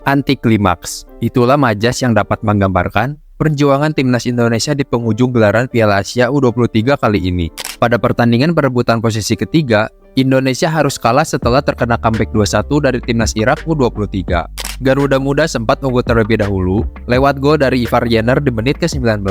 Anti klimaks. Itulah majas yang dapat menggambarkan perjuangan timnas Indonesia di penghujung gelaran Piala Asia U23 kali ini. Pada pertandingan perebutan posisi ketiga, Indonesia harus kalah setelah terkena comeback 2-1 dari timnas Irak U23. Garuda Muda sempat unggul terlebih dahulu lewat gol dari Ivar Jenner di menit ke-19.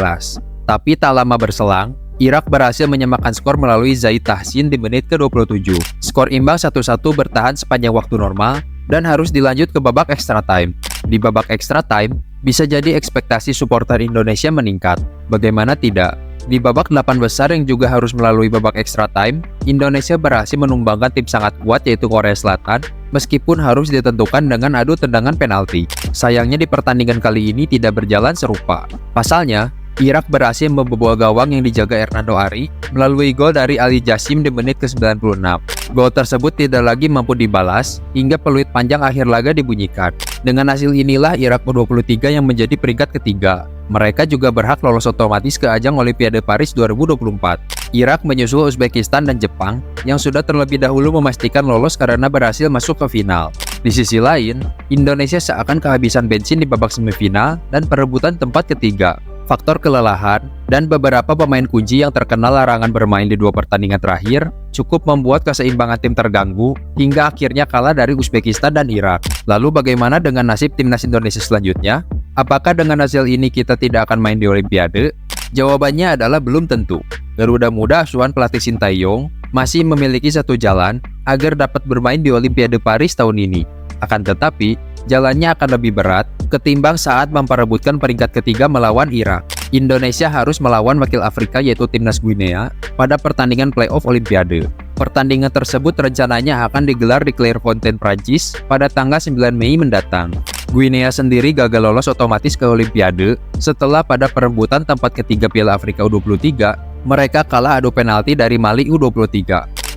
Tapi tak lama berselang, Irak berhasil menyamakan skor melalui Zaid Tahsin di menit ke-27. Skor imbang 1-1 bertahan sepanjang waktu normal dan harus dilanjut ke babak extra time. Di babak extra time, bisa jadi ekspektasi supporter Indonesia meningkat. Bagaimana tidak? Di babak 8 besar yang juga harus melalui babak extra time, Indonesia berhasil menumbangkan tim sangat kuat yaitu Korea Selatan, meskipun harus ditentukan dengan adu tendangan penalti. Sayangnya di pertandingan kali ini tidak berjalan serupa. Pasalnya, Irak berhasil membobol gawang yang dijaga Hernando Ari melalui gol dari Ali Jassim di menit ke-96. Gol tersebut tidak lagi mampu dibalas hingga peluit panjang akhir laga dibunyikan. Dengan hasil inilah Irak U23 yang menjadi peringkat ketiga. Mereka juga berhak lolos otomatis ke ajang Olimpiade Paris 2024. Irak menyusul Uzbekistan dan Jepang yang sudah terlebih dahulu memastikan lolos karena berhasil masuk ke final. Di sisi lain, Indonesia seakan kehabisan bensin di babak semifinal dan perebutan tempat ketiga. Faktor kelelahan dan beberapa pemain kunci yang terkena larangan bermain di dua pertandingan terakhir cukup membuat keseimbangan tim terganggu hingga akhirnya kalah dari Uzbekistan dan Irak. Lalu bagaimana dengan nasib timnas Indonesia selanjutnya? Apakah dengan hasil ini kita tidak akan main di Olimpiade? Jawabannya adalah belum tentu. Garuda Muda asuhan pelatih Sintayong masih memiliki satu jalan agar dapat bermain di Olimpiade Paris tahun ini. Akan tetapi, jalannya akan lebih berat ketimbang saat memperebutkan peringkat ketiga melawan Irak. Indonesia harus melawan wakil Afrika yaitu timnas Guinea pada pertandingan playoff Olimpiade. Pertandingan tersebut rencananya akan digelar di Clairefontaine, Prancis pada tanggal 9 Mei mendatang. Guinea sendiri gagal lolos otomatis ke Olimpiade setelah pada perebutan tempat ketiga Piala Afrika U23, mereka kalah adu penalti dari Mali U23.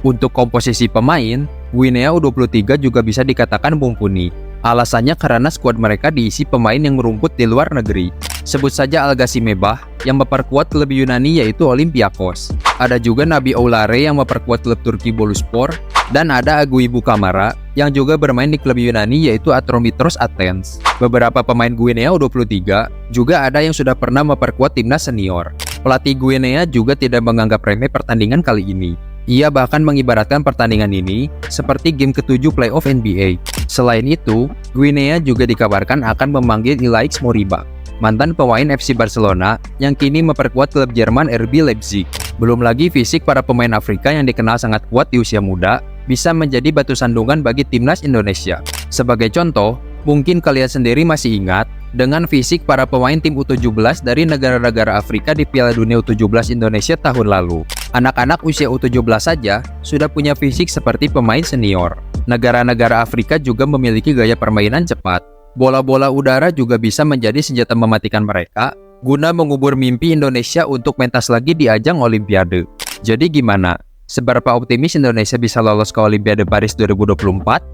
Untuk komposisi pemain, Guinea U23 juga bisa dikatakan mumpuni. Alasannya karena skuad mereka diisi pemain yang merumput di luar negeri. Sebut saja Al Ghazi-Mebah yang memperkuat klub Yunani yaitu Olympiakos. Ada juga Nabi Oulare yang memperkuat klub Turki Boluspor, dan ada Aguibu Kamara yang juga bermain di klub Yunani yaitu Atromitros Athens. Beberapa pemain Guinea U23 juga ada yang sudah pernah memperkuat timnas senior. Pelatih Guinea juga tidak menganggap remeh pertandingan kali ini. Ia bahkan mengibaratkan pertandingan ini seperti game ke-7 playoff NBA. Selain itu, Guinea juga dikabarkan akan memanggil Ilaix Moriba, mantan pemain FC Barcelona yang kini memperkuat klub Jerman RB Leipzig. Belum lagi fisik para pemain Afrika yang dikenal sangat kuat di usia muda bisa menjadi batu sandungan bagi timnas Indonesia. Sebagai contoh, mungkin kalian sendiri masih ingat dengan fisik para pemain tim U17 dari negara-negara Afrika di Piala Dunia U17 Indonesia tahun lalu. Anak-anak usia U17 saja sudah punya fisik seperti pemain senior. Negara-negara Afrika juga memiliki gaya permainan cepat. Bola-bola udara juga bisa menjadi senjata mematikan mereka guna mengubur mimpi Indonesia untuk pentas lagi di ajang Olimpiade. Jadi gimana? Seberapa optimis Indonesia bisa lolos ke Olimpiade Paris 2024?